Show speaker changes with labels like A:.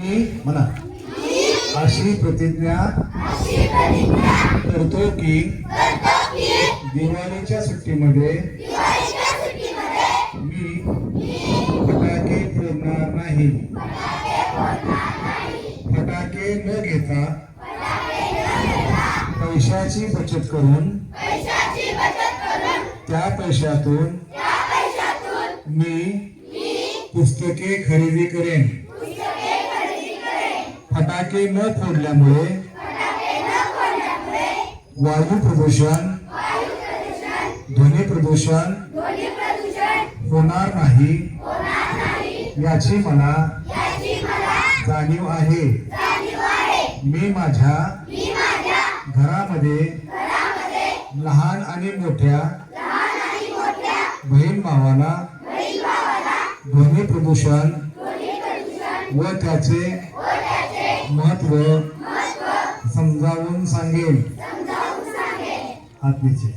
A: मी म्हणा अशी प्रतिज्ञा करतो की दिवाळीच्या सुट्टीमध्ये मी फटाके फोडणार नाही. फटाके न घेता पैशाची बचत करून त्या पैशातून मी पुस्तके खरेदी करेन. फटाके न फोडल्यामुळे वायू प्रदूषण, ध्वनी प्रदूषण होणार नाही याची मला जाणीव आहे. मी माझ्या घरामध्ये लहान आणि मोठ्या बहीण भावाला ध्वनी प्रदूषण व त्याचे महत्व समजावून सांगेन. हात नीचे.